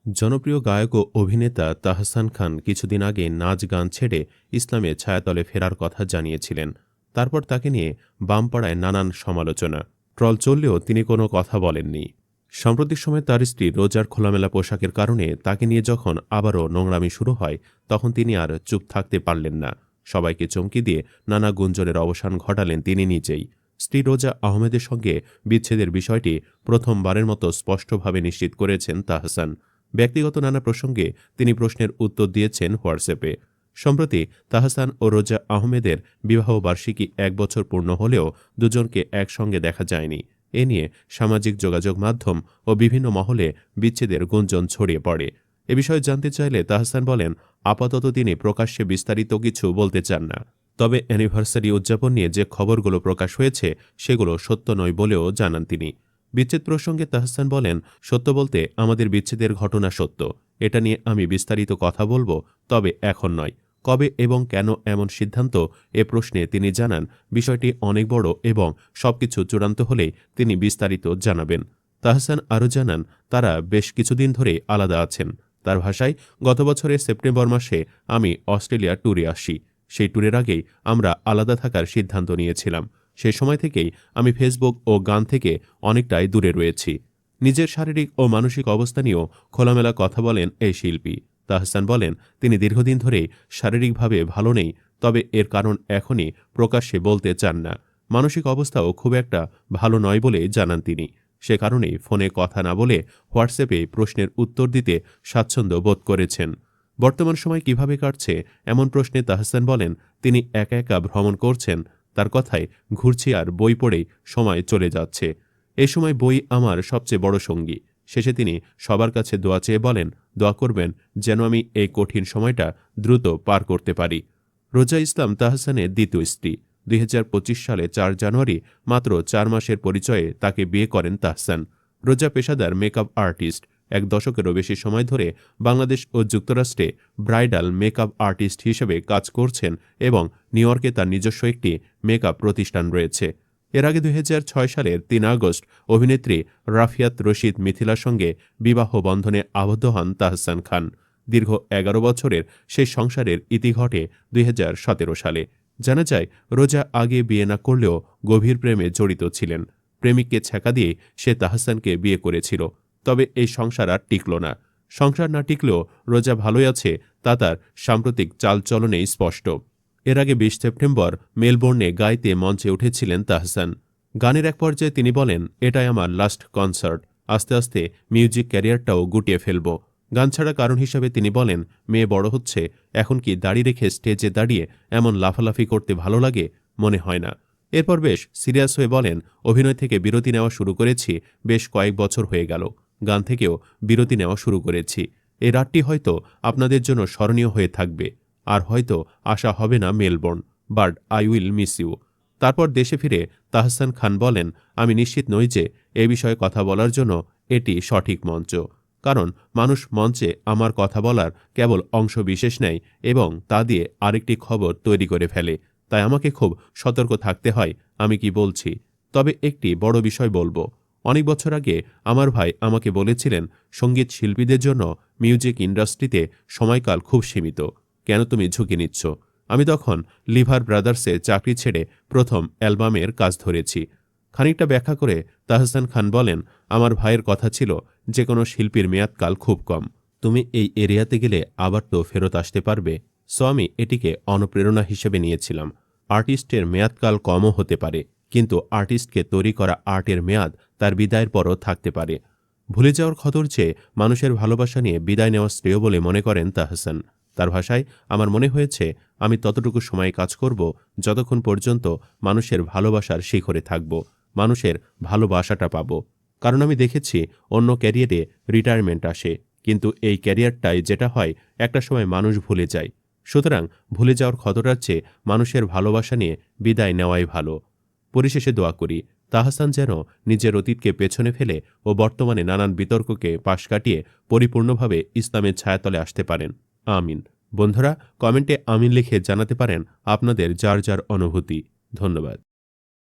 জনপ্রিয় গায়ক ও অভিনেতা তাহসান খান কিছুদিন আগে নাচ গান ছেড়ে ইসলামের ছায়াতলে ফেরার কথা জানিয়েছিলেন। তারপর তাকে নিয়ে বামপাড়ায় নানান সমালোচনা, ট্রল চললেও তিনি কোনো কথা বলেননি। সাম্প্রতিক সময়ে তার স্ত্রী রোজার খোলামেলা পোশাকের কারণে তাকে নিয়ে যখন আবারও নোংরামি শুরু হয়, তখন তিনি আর চুপ থাকতে পারলেন না। সবাইকে চমকি দিয়ে নানা গুঞ্জনের অবসান ঘটালেন তিনি নিজেই। স্ত্রী রোজা আহমেদের সঙ্গে বিচ্ছেদের বিষয়টি প্রথমবারের মতো স্পষ্টভাবে নিশ্চিত করেছেন তাহসান। ব্যক্তিগত নানা প্রসঙ্গে তিনি প্রশ্নের উত্তর দিয়েছেন হোয়াটসঅ্যাপে। সম্প্রতি তাহসান ও রোজা আহমেদের বিবাহবার্ষিকী ১ বছর পূর্ণ হলেও দুজনকে একসঙ্গে দেখা যায়নি। এ নিয়ে সামাজিক যোগাযোগ মাধ্যম ও বিভিন্ন মহলে বিচ্ছেদের গুঞ্জন ছড়িয়ে পড়ে। এ বিষয়ে জানতে চাইলে তাহসান বলেন, আপাতত তিনি প্রকাশ্যে বিস্তারিত কিছু বলতে চান না। তবে অ্যানিভার্সারি উদযাপন নিয়ে যে খবরগুলো প্রকাশ হয়েছে সেগুলো সত্য নয় বলেও জানান তিনি। বিচ্ছেদ প্রসঙ্গে তাহসান বলেন, সত্য বলতে আমাদের বিচ্ছেদের ঘটনা সত্য। এটা নিয়ে আমি বিস্তারিত কথা বলবো, তবে এখন নয়। কবে এবং কেন এমন সিদ্ধান্ত, এ প্রশ্নে তিনি জানান, বিষয়টি অনেক বড় এবং সবকিছু চূড়ান্ত হলেই তিনি বিস্তারিত জানাবেন। তাহসান আরও জানান, তারা বেশ কিছুদিন ধরে আলাদা আছেন। তার ভাষায়, গত বছরের সেপ্টেম্বর মাসে আমি অস্ট্রেলিয়া ট্যুরে আসি। সেই ট্যুরের আগেই আমরা আলাদা থাকার সিদ্ধান্ত নিয়েছিলাম। সে সময় থেকেই আমি ফেসবুক ও গান থেকে অনেকটাই দূরে রয়েছি। নিজের শারীরিক ও মানসিক অবস্থা নিয়েও খোলামেলা কথা বলেন এই শিল্পী। তাহসান বলেন, তিনি দীর্ঘদিন ধরেই শারীরিকভাবে ভালো নেই, তবে এর কারণ এখনই প্রকাশ্যে বলতে চান না। মানসিক অবস্থাও খুব একটা ভালো নয় বলে জানান তিনি। সে কারণেই ফোনে কথা না বলে হোয়াটসঅ্যাপে প্রশ্নের উত্তর দিতে স্বাচ্ছন্দ্য বোধ করেছেন। বর্তমান সময় কিভাবে কাটছে এমন প্রশ্নে তাহসান বলেন, তিনি একা একা ভ্রমণ করছেন। তার কথায়, ঘুরছি আর বই পড়েই সময় চলে যাচ্ছে। এই সময় বই আমার সবচেয়ে বড় সঙ্গী। শেষে তিনি সবার কাছে দোয়া চেয়ে বলেন, দোয়া করবেন যেন আমি এই কঠিন সময়টা দ্রুত পার করতে পারি। রোজা ইসলাম তাহসানের দ্বিতীয় স্ত্রী। ২০২৫ সালে ৪ জানুয়ারি মাত্র ৪ মাসের পরিচয়ে তাকে বিয়ে করেন তাহসান। রোজা পেশাদার মেকআপ আর্টিস্ট। ১ দশকেরও বেশি সময় ধরে বাংলাদেশ ও যুক্তরাষ্ট্রে ব্রাইডাল মেকআপ আর্টিস্ট হিসেবে কাজ করছেন এবং নিউ ইয়র্কে তার নিজস্ব একটি মেকআপ প্রতিষ্ঠান রয়েছে। এর আগে ২০০৬ সালের ৩ আগস্ট অভিনেত্রী রাফিয়াত রশিদ মিথিলার সঙ্গে বিবাহ বন্ধনে আবদ্ধ হন তাহসান খান। দীর্ঘ ১১ বছরের সেই সংসারের ইতি ঘটে ২০১৭ সালে। জানা যায়, রোজা আগে বিয়ে না করলেও গভীর প্রেমে জড়িত ছিলেন। প্রেমিককে ছ্যাঁকা দিয়ে সে তাহসানকে বিয়ে করেছিল। তবে এই সংসার আর টিকল না। সংসার না টিকলেও রোজা ভালোই আছে, তা তার সাম্প্রতিক চালচলনেই স্পষ্ট। এর আগে ২০ সেপ্টেম্বর মেলবোর্নে গাইতে মঞ্চে উঠেছিলেন তাহসান। গানের এক পর্যায়ে তিনি বলেন, এটাই আমার লাস্ট কনসার্ট। আস্তে আস্তে মিউজিক ক্যারিয়ারটাও গুটিয়ে ফেলব। গান ছাড়া কারণ হিসাবে তিনি বলেন, মেয়ে বড় হচ্ছে, এখন কি দাড়ি রেখে স্টেজে দাঁড়িয়ে এমন লাফালাফি করতে ভালো লাগে? মনে হয় না। এরপর বেশ সিরিয়াস হয়ে বলেন, অভিনয় থেকে বিরতি নেওয়া শুরু করেছি বেশ কয়েক বছর হয়ে গেল। গান থেকেও বিরতি নেওয়া শুরু করেছি। এই রাতটি হয়তো আপনাদের জন্য স্মরণীয় হয়ে থাকবে। আর হয়তো আসা হবে না Melbourne, but I will miss you. তারপর দেশে ফিরে তাহসান খান বলেন, আমি নিশ্চিত নই যে এ বিষয়ে কথা বলার জন্য এটি সঠিক মঞ্চ। কারণ মানুষ মঞ্চে আমার কথা বলার কেবল অংশ বিশেষ নেয় এবং তা দিয়ে আরেকটি খবর তৈরি করে ফেলে। তাই আমাকে খুব সতর্ক থাকতে হয় আমি কি বলছি। তবে একটি বড় বিষয় বলবো, অনেক বছর আগে আমার ভাই আমাকে বলেছিলেন, সঙ্গীত শিল্পীদের জন্য মিউজিক ইন্ডাস্ট্রিতে সময়কাল খুব সীমিত। কেন তুমি ঝুঁকি নিচ্ছ? আমি তখন লিভার ব্রাদার্সে চাকরি ছেড়ে প্রথম অ্যালবামের কাজ ধরেছি। খানিকটা ব্যাখ্যা করে তাহসান খান বলেন, আমার ভাইয়ের কথা ছিল, যে কোনো শিল্পীর মেয়াদকাল খুব কম। তুমি এই এরিয়াতে গেলে আবার তো ফেরত আসতে পারবে। সো আমি এটিকে অনুপ্রেরণা হিসেবে নিয়েছিলাম। আর্টিস্টের মেয়াদকাল কমও হতে পারে, কিন্তু আর্টিস্টকে তৈরি করা আর্টের মেয়াদ তার বিদায়ের পরও থাকতে পারে। ভুলে যাওয়ার খতর চেয়ে মানুষের ভালোবাসা নিয়ে বিদায় নেওয়া শ্রেয় বলে মনে করেন তাহসান। তার ভাষায়, আমার মনে হয়েছে আমি ততটুকু সময় কাজ করব যতক্ষণ পর্যন্ত মানুষের ভালোবাসার শিখরে থাকব, মানুষের ভালোবাসাটা পাব। কারণ আমি দেখেছি অন্য ক্যারিয়ারে রিটায়ারমেন্ট আসে, কিন্তু এই ক্যারিয়ারটাই যেটা হয় একটা সময় মানুষ ভুলে যায়। সুতরাং ভুলে যাওয়ার খতরার চেয়ে মানুষের ভালোবাসা নিয়ে বিদায় নেওয়াই ভালো। পরিশেষে দোয়া করি তাহসান যেন নিজের অতীতকে পেছনে ফেলে ও বর্তমানে নানান বিতর্ককে পাশ কাটিয়ে পরিপূর্ণভাবে ইসলামের ছায়াতলে আসতে পারেন। আমিন। বন্ধুরা, কমেন্টে আমিন লিখে জানাতে পারেন আপনাদের যার যার অনুভূতি। ধন্যবাদ।